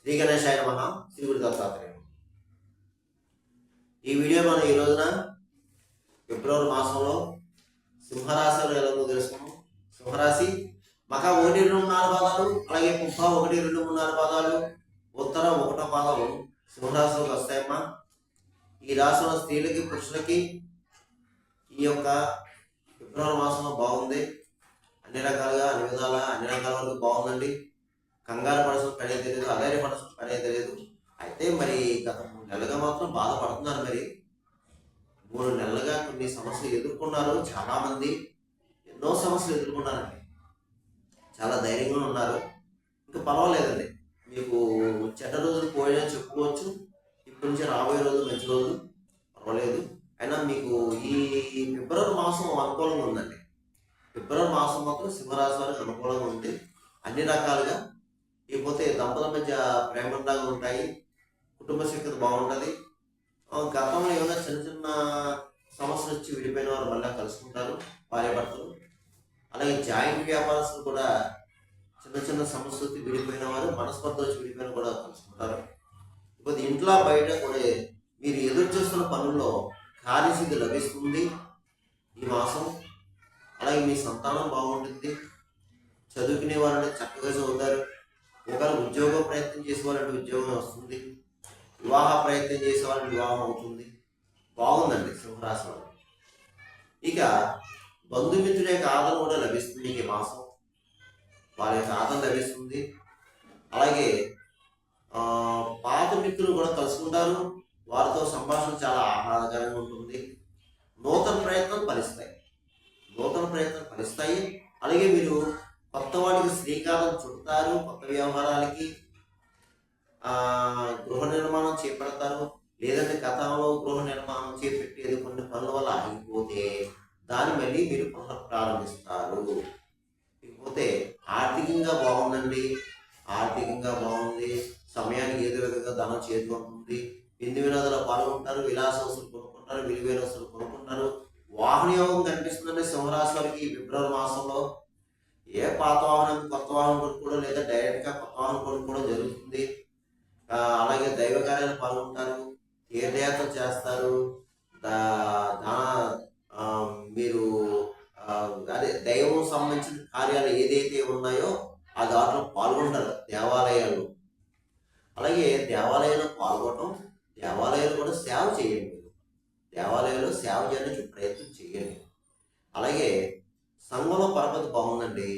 శ్రీ గణేశాయ నమః. శ్రీ గురు దత్తాత్రేయ. ఈ వీడియో మనం ఈ రోజున ఫిబ్రవరి మాసంలో సింహరాశిలో ఎలా తెలుసుకున్నాం. సింహరాశి మక 1, 2, 4 పాదాలు, అలాగే పుబ్బ 1, 2, 3, 4 పాదాలు, ఉత్తర 1వ పాదం సింహరాశిలోకి వస్తాయమ్మా. ఈ రాశిలో స్త్రీలకి పురుషులకి ఈ యొక్క ఫిబ్రవరి మాసంలో బాగుంది. అన్ని రకాలుగా అన్ని విధాలా అన్ని రకాల వరకు బాగుందండి. కంగారు పడాల్సిన పనే తెలియదు, అధైర్య పడాల్సిన పనే తెలియదు. అయితే మరి గత 3 నెలలుగా మాత్రం బాధపడుతున్నారు. మరి 3 నెలలుగా కొన్ని సమస్యలు ఎదుర్కొన్నారు. చాలా మంది ఎన్నో సమస్యలు ఎదుర్కొన్నారండి. చాలా ధైర్యంగా ఉన్నారు. ఇంకా పర్వాలేదండి, మీకు చెడ్డ రోజులు పోయాయని చెప్పుకోవచ్చు. ఇప్పటి నుంచి రాబోయే రోజులు మంచి రోజులు, పర్వాలేదు. అయినా మీకు ఈ ఫిబ్రవరి మాసం అనుకూలంగా ఉందండి. ఫిబ్రవరి మాసం మాత్రం సింహరాశి వారికి అనుకూలంగా ఉంది అన్ని రకాలుగా. ఇకపోతే దంపతుల మధ్య ప్రేమలాగా ఉంటాయి, కుటుంబ శక్తి బాగుంటుంది. గతంలో ఏమైనా చిన్న చిన్న సమస్యలు వచ్చి విడిపోయిన వారు మళ్ళీ కలుసుకుంటారు, భార్యాభర్తలు. అలాగే జాయింట్ వ్యాపారస్తులు కూడా చిన్న చిన్న సమస్యలు విడిపోయిన వారు, మనస్పర్ధ వచ్చి విడిపోయిన కూడా కలుసుకుంటారు. ఇప్పుడు ఇంట్లో బయట కూడా మీరు ఎదురు చూస్తున్న పనుల్లో కార్యసిద్ధి లభిస్తుంది ఈ మాసం. అలాగే మీ సంతానం బాగుంటుంది. చదువుకునే వారంటే చక్కగా చదువుతారు. ఒకవేళ ఉద్యోగ ప్రయత్నం చేసే వాళ్ళంటే ఉద్యోగం వస్తుంది. వివాహ ప్రయత్నం చేసే వాళ్ళకి వివాహం అవుతుంది. బాగుందండి సింహరాశి వాళ్ళు. ఇక బంధుమిత్రుల యొక్క ఆదరణ కూడా లభిస్తుంది ఈ మాసం. వారి యొక్క ఆదరణ లభిస్తుంది. అలాగే పాత మిత్రులు కూడా కలుసుకుంటారు. వారితో సంభాషణ చాలా ఆహ్లాదకరంగా ఉంటుంది. నూతన ప్రయత్నం ఫలిస్తాయి. అలాగే మీరు కొత్త వాటికి శ్రీకారం చుడతారు. కొత్త వ్యవహారాలకి గృహ నిర్మాణం చేపడతారు. లేదంటే గతంలో గృహ నిర్మాణం చేపట్టేది కొన్ని పనుల వల్ల ఆగిపోతే దాన్ని మళ్ళీ మీరు ప్రారంభిస్తారు. ఇకపోతే ఆర్థికంగా బాగుందండి. ఆర్థికంగా బాగుంది. సమయానికి ఏదో విధంగా ధనం చేరుకుంటుంది. విందు వినోదాలు పాల్గొంటారు. విలాస వస్తువులు కొనుక్కుంటారు. విలువైన వస్తువులు కొనుక్కుంటారు. వాహన యోగం కనిపిస్తుందండి సింహరాశి వారికి ఈ ఫిబ్రవరి మాసంలో. ఏ పాత వాహనం కొత్త వాహనం కొనుక్కోవడం, లేదా డైరెక్ట్గా కొత్త వాహనం కొనుక్కోవడం జరుగుతుంది. అలాగే దైవ కార్యాలు పాల్గొంటారు. తీర్థయాత్ర చేస్తారు. మీరు అదే దైవం సంబంధించిన కార్యాలు ఏదైతే ఉన్నాయో ఆ దాంట్లో పాల్గొంటారు దేవాలయాలు. అలాగే దేవాలయాల్లో పాల్గొనడం, దేవాలయాలు కూడా సేవ చేయండి. దేవాలయాల్లో సేవ చేయడానికి ప్రయత్నం చేయండి. అలాగే సంఘంలో పరపతి బాగుందండి.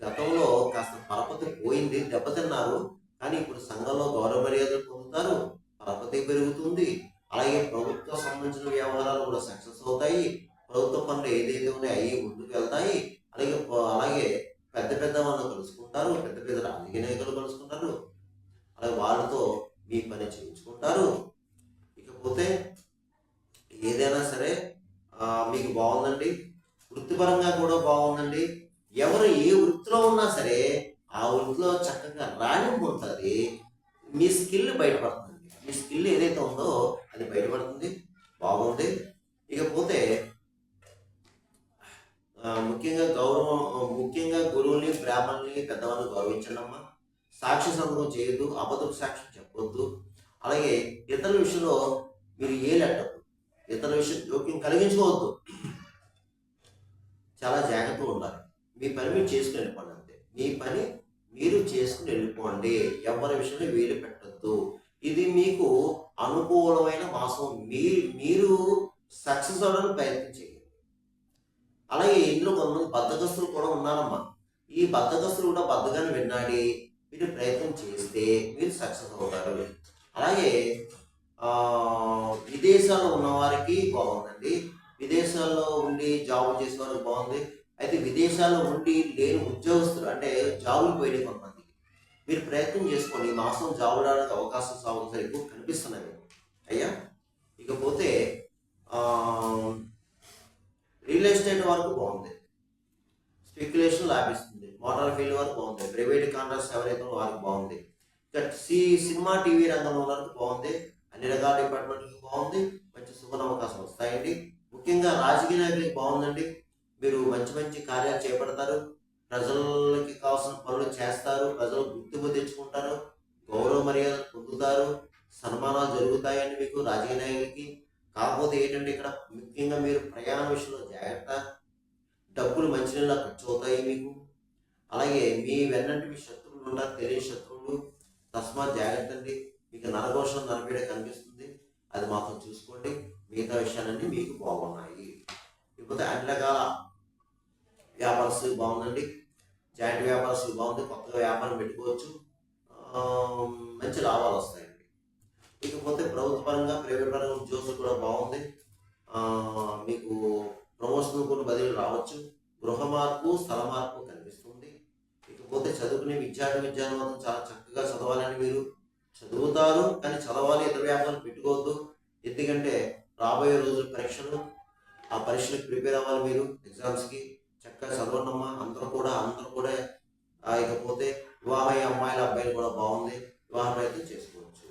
గతంలో కాస్త పరపతి పోయింది, దెబ్బతిన్నారు. కానీ ఇప్పుడు సంఘంలో గౌరవ మర్యాదలు పొందుతారు, పరపతి పెరుగుతుంది. అలాగే ప్రభుత్వ సంబంధించిన వ్యవహారాలు కూడా సక్సెస్ అవుతాయి. ప్రభుత్వ పనులు ఏదైతే ఉన్నాయో అవి ముందుకు వెళ్తాయి. అలాగే పెద్ద పెద్ద వాళ్ళు కలుసుకుంటారు, పెద్ద పెద్ద రాజకీయ నాయకులు కలుసుకుంటారు. అలాగే వాళ్ళతో మీ పని చేయించుకుంటారు. ఇకపోతే ఏదైనా సరే మీకు బాగుందండి. వృత్తిపరంగా కూడా బాగుందండి. ఎవరు ఏ వృత్తిలో ఉన్నా సరే ఆ వృత్తిలో చక్కగా రాణింపు ఉంటుంది. మీ స్కిల్ బయటపడుతుంది. మీ స్కిల్ ఏదైతే ఉందో అది బయటపడుతుంది. బాగుంది. ఇకపోతే ముఖ్యంగా గురువుని, బ్రాహ్మణుని, పెద్దవాళ్ళని గౌరవించండి అమ్మా. సాక్షి సంతకం చేయొద్దు, అబద్ధపు సాక్ష్యం చెప్పొద్దు. అలాగే ఇతరుల విషయంలో మీరు ఏలెట్టద్దు, ఇతరుల విషయం జోక్యం కలిగించుకోవద్దు. చాలా జాగ్రత్తగా ఉండాలి. మీ పని మీరు చేసుకుని వెళ్ళిపోండి అంతే. మీ పని మీరు చేసుకుని వెళ్ళిపోండి. ఎవరి విషయంలో వేలు పెట్టద్దు. ఇది మీకు అనుకూలమైన మాసం. మీరు సక్సెస్ అవ్వడానికి ప్రయత్నం చేయండి. అలాగే ఇందులో కొంతమంది బద్ధకస్తులు కూడా ఉన్నారమ్మా. ఈ బద్ధకస్తులు కూడా బద్ధకాన్ని విన్నాడి మీరు ప్రయత్నం చేస్తే మీరు సక్సెస్ అవుతారు. అలాగే విదేశాల్లో ఉన్నవారికి బాగుందండి. విదేశాల్లో ఉండి జాబులు చేసే వారికి బాగుంది. అయితే విదేశాల్లో ఉండి లేని ఉద్యోగస్తులు అంటే జాబులు పోయినాయి కొంతమందికి. మీరు ప్రయత్నం చేసుకోండి. ఈ మాసం జాబు రావడానికి అవకాశం ఎక్కువ కనిపిస్తున్నాయి అయ్యా. ఇకపోతే రియల్ ఎస్టేట్ వరకు బాగుంది. స్పెక్యులేషన్ లాభిస్తుంది. మోటార్ ఫీల్డ్ వరకు బాగుంది. ప్రైవేట్ కాంట్రాక్ట్స్ ఎవరైతే వారికి బాగుంది. ఇక సినిమా టీవీ రంగంలో వరకు బాగుంది. అన్ని రకాల డిపార్ట్మెంట్లకు బాగుంది. మంచి శుభ అవకాశం వస్తాయండి. ముఖ్యంగా రాజకీయ నాయకులకి బాగుందండి. మీరు మంచి మంచి కార్యాలు చేపడతారు. ప్రజలకి కావాల్సిన పనులు చేస్తారు. ప్రజలు గుర్తింపు తెచ్చుకుంటారు. గౌరవ పొందుతారు, సన్మానాలు జరుగుతాయండి మీకు రాజకీయ నాయకులకి. కాకపోతే ఏంటంటే ఇక్కడ ముఖ్యంగా మీరు ప్రయాణ విషయంలో జాగ్రత్త. డబ్బులు మంచినీళ్ళ ఖర్చు అవుతాయి మీకు. అలాగే మీ వెన్నంటి మీ శత్రువులు ఉంటారు, తెలియని శత్రువులు, తస్మాత్ జాగ్రత్త అండి. మీకు నరఘోషం నరపీడ కనిపిస్తుంది, అది మాత్రం చూసుకోండి. మిగతా విషయాలన్నీ మీకు బాగున్నాయి. ఇకపోతే అన్ని రకాల వ్యాపారస్తులు బాగుందండి. జాయింట్ వ్యాపారస్తులు బాగుంది, కొత్తగా వ్యాపారం పెట్టుకోవచ్చు, మంచి లాభాలు వస్తాయండి. ఇకపోతే ప్రభుత్వ పరంగా ప్రైవేట్ పరంగా ఉద్యోగులు కూడా బాగుంది. మీకు ప్రమోషన్ కూడా బదిలీ రావచ్చు. గృహ మార్పు, స్థల మార్పు కనిపిస్తుంది. ఇకపోతే చదువుకునే విద్యార్థులు చాలా చక్కగా చదవాలని మీరు చదువుతారు, కానీ చదవాలి, ఇతర వ్యాపారాలు పెట్టుకోవద్దు. ఎందుకంటే రాబోయే రోజుల పరీక్షలు, ఆ పరీక్షలకు ప్రిపేర్ అవ్వాలి మీరు, ఎగ్జామ్స్కి. చక్కగా చదవండమ్మా అందరూ కూడా. ఇకపోతే వివాహ అమ్మాయిల అబ్బాయిలు కూడా బాగుంది, వివాహ ప్రయత్నం చేసుకోవచ్చు.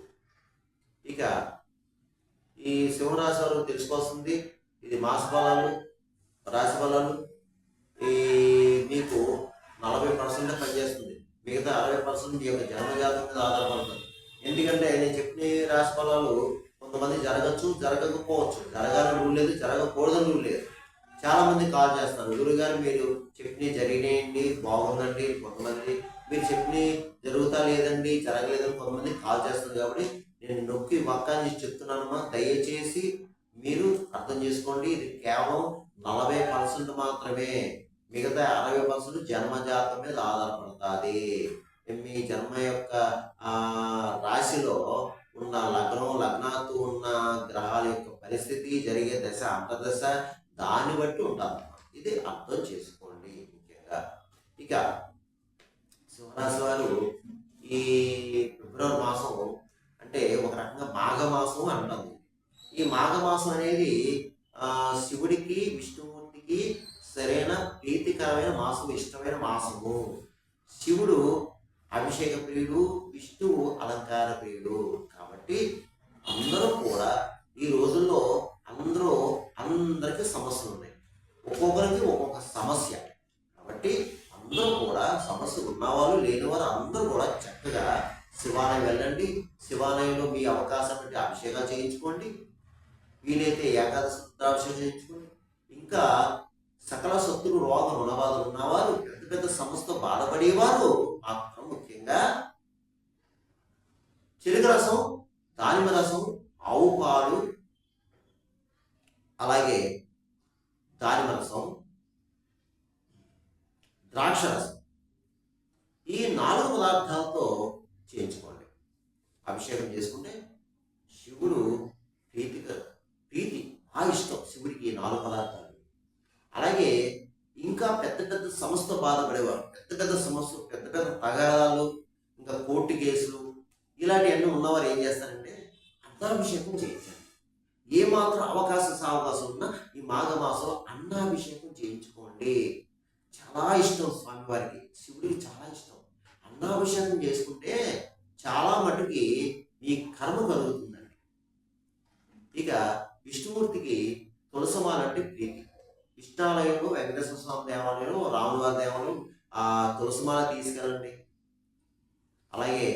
ఇక ఈ సింహరాశి వారు తెలుసుకోవాల్సింది, ఇది మాస ఫలాలు, రాశి ఫలాలు. ఈ మీకు 40% పనిచేస్తుంది, మిగతా 60% మీ యొక్క జన్మజాతం మీద ఆధారపడుతుంది. ఎందుకంటే నేను చెప్పిన రాశి ఫలాలు కొంతమంది జరగచ్చు, జరగకపోవచ్చు. జరగాలని రూల్ లేదు, జరగకూడదని రూల్ లేదు. చాలా మంది కాల్ చేస్తారు, గురుగారు మీరు చెప్పినవి జరిగినాయండి, బాగుందండి. కొంతమంది మీరు చెప్పినవి జరుగుతా లేదండి, జరగలేదని కొంతమంది కాల్ చేస్తారు. కాబట్టి నేను నొక్కి వక్కాన్ని చెప్తున్నానమ్మా, దయచేసి మీరు అర్థం చేసుకోండి. ఇది కేవలం 40% మాత్రమే, మిగతా 60% జన్మజాతం మీద ఆధారపడుతుంది. మీ జన్మ యొక్క రాశిలో ఉన్న లగ్నాత్తు ఉన్న గ్రహాల యొక్క పరిస్థితి, జరిగే దశ, అంతర్దశ, దాన్ని బట్టి ఉంటుంది. ఇది అర్థం చేసుకోండి ముఖ్యంగా. ఇక సింహరాశి వారు ఈ ఫిబ్రవరి మాసం అంటే ఒక రకంగా మాఘమాసం అంటాము. ఈ మాఘమాసం అనేది శివుడికి, విష్ణుమూర్తికి సరైన ప్రీతికరమైన మాసం, ఇష్టమైన మాసము. శివుడు అభిషేక ప్రియుడు, విష్ణువు అలంకార ప్రియుడు. కాబట్టి అందరూ కూడా ఈ రోజుల్లో అందరికీ సమస్యలు ఉన్నాయి, ఒక్కొక్కరికి ఒక్కొక్క సమస్య. కాబట్టి అందరూ కూడా సమస్య ఉన్నవారు, లేనివారు అందరూ కూడా చక్కగా శివాలయం వెళ్ళండి. శివాలయంలో మీ అవకాశం బట్టి అభిషేకాలు చేయించుకోండి, వీలైతే ఏకాదశి రుద్రాభిషేకం చేయించుకోండి. ఇంకా సకల శత్రులు, రోగ రుణబాధలు ఉన్నవారు, పెద్ద పెద్ద సమస్యతో బాధపడేవారు మాత్రం ముఖ్యంగా చిలుక రసం, దానిమ్మ రసం, ఆవు పాలు, అలాగే దానిమ్మ రసం, ద్రాక్ష రసం, ఈ 4 పదార్థాలతో చేయించుకోండి. అభిషేకం చేసుకుంటే శివుడు ప్రీతి ఇష్టం శివుడికి ఈ 4 పదార్థాలు. అలాగే ఇంకా పెద్ద పెద్ద సమస్యతో బాధపడేవారు, పెద్ద సమస్యలు, పెద్ద తగాదాలు, ఇంకా కోర్టు కేసులు, ఇలాంటివన్నీ ఉన్నవారు ఏం చేస్తారంటే అన్నాభిషేకం చేయించండి. ఏమాత్రం అవకాశం ఉన్నా ఈ మాఘమాసంలో అన్నాభిషేకం చేయించుకోండి. చాలా ఇష్టం స్వామివారికి, శివుడికి చాలా ఇష్టం. అన్నాభిషేకం చేసుకుంటే చాలా మటుకి మీ కర్మ కలుగుతుందండి. ఇక విష్ణుమూర్తికి తులసమాలంటే ప్రీతి. ఇష్టాలయంలో వెంకటేశ్వర స్వామి దేవాలయంలో, రాములవారి దేవాలయం తులసిమాల తీసుకెళ్ళండి. అలాగే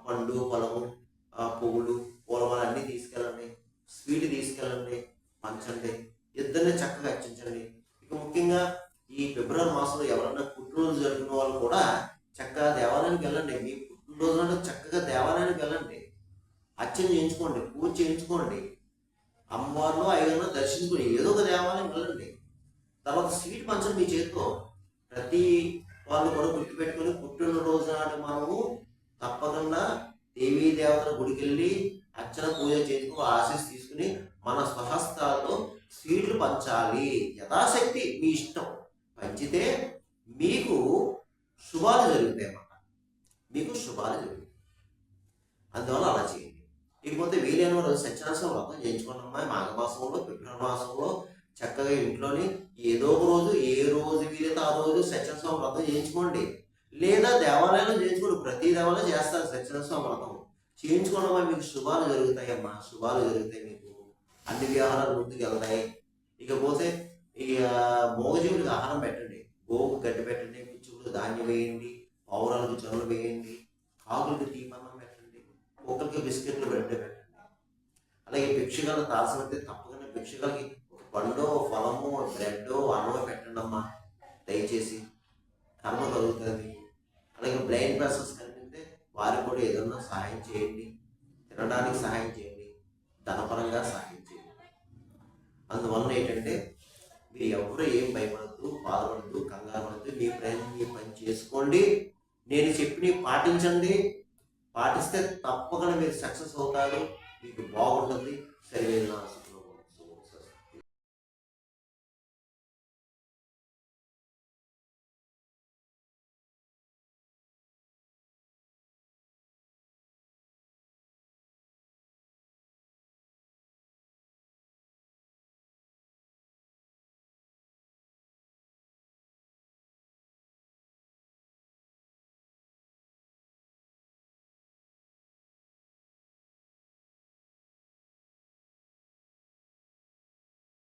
పండు, పొలము, పువ్వులు, పూలమాల అన్నీ తీసుకెళ్ళండి. స్వీట్ తీసుకెళ్ళండి, పంచండి, ఇద్దరిని చక్కగా అర్చించండి. ఇక ముఖ్యంగా ఈ ఫిబ్రవరి మాసంలో ఎవరన్నా పుట్టినరోజు జరుపుకున్న వాళ్ళు కూడా చక్కగా దేవాలయానికి వెళ్ళండి. మీ పుట్టినరోజు అంటే చక్కగా దేవాలయానికి వెళ్ళండి, అర్చన చేయించుకోండి, పూజ చేయించుకోండి, అమ్మవారిలో అయ్యగారిలో దర్శించుకుని ఏదో ఒక దేవాలయం వెళ్ళండి. తర్వాత స్వీట్ పంచండి మీ చేతితో. ప్రతి వాళ్ళు కూడా గుర్తుపెట్టుకొని పుట్టినరోజు నాడు మనము తప్పకుండా దేవీ దేవతల గుడికి వెళ్ళి అర్చన పూజ చేసుకుని ఆశీస్ తీసుకుని మన స్వహస్తాలతో స్వీట్లు పంచాలి. యథాశక్తి మీ ఇష్టం, పంచితే మీకు శుభాలు జరుగుతాయి అన్నమాట, మీకు శుభాలు జరుగుతాయి. అందువల్ల అలా చేయండి. ఇకపోతే వీలైన వారు సత్యనారాయణ వ్రతం చేయించుకున్నామా మాఘమాసంలో, ఫిబ్రవరి మాసంలో చక్కగా ఇంట్లోని ఏదో ఒక రోజు, ఏ రోజు వీలైతే ఆ రోజు సత్యనారాయణ వ్రతం చేయించుకోండి. లేదా దేవాలయంలో చేయించుకోండి, ప్రతి దేవాలయం చేస్తారు సత్యనారాయణ వ్రతం. చేయించుకోవడం వల్ల మీకు శుభాలు జరుగుతాయమ్మా, శుభాలు జరుగుతాయి, మీకు అన్ని వ్యవహారాలు ముందుకు వెళ్తాయి. ఇకపోతే ఇక మోగజీవులకు ఆహారం పెట్టండి, గోవుకు గడ్డి పెట్టండి, పిచ్చుకులకు ధాన్యం వేయండి, పౌరాలకు జొన్నలు వేయండి, కాకులకు తీపన్నం పెట్టండి, తప్పక బిస్కెట్లు పెట్టండి. అలాగే భిక్షగాలు తాల్సినట్టే తప్పకుండా భిక్షగాలకి ఒక పండు, ఫలము, బ్రెడ్, అన్నం పెట్టండి అమ్మా దయచేసి. కర్మ కలుగుతుంది. అలాగే బ్లైండ్ పర్సన్స్ కనిపిస్తే వారికి కూడా ఏదన్నా సహాయం చేయండి, తినడానికి సహాయం చేయండి, ధనపరంగా సహాయం చేయండి. అందువలన ఏంటంటే మీరు ఎవరు ఏం భయపడద్దు, బాధపడద్దు, కంగారు పడద్దు. మీ ప్రయత్నం మీ పని చేసుకోండి. నేను చెప్పి పాటించండి. పాటిస్తే తప్పకుండా మీరు సక్సెస్ అవుతారు. మీకు బాగుంటుంది. సరే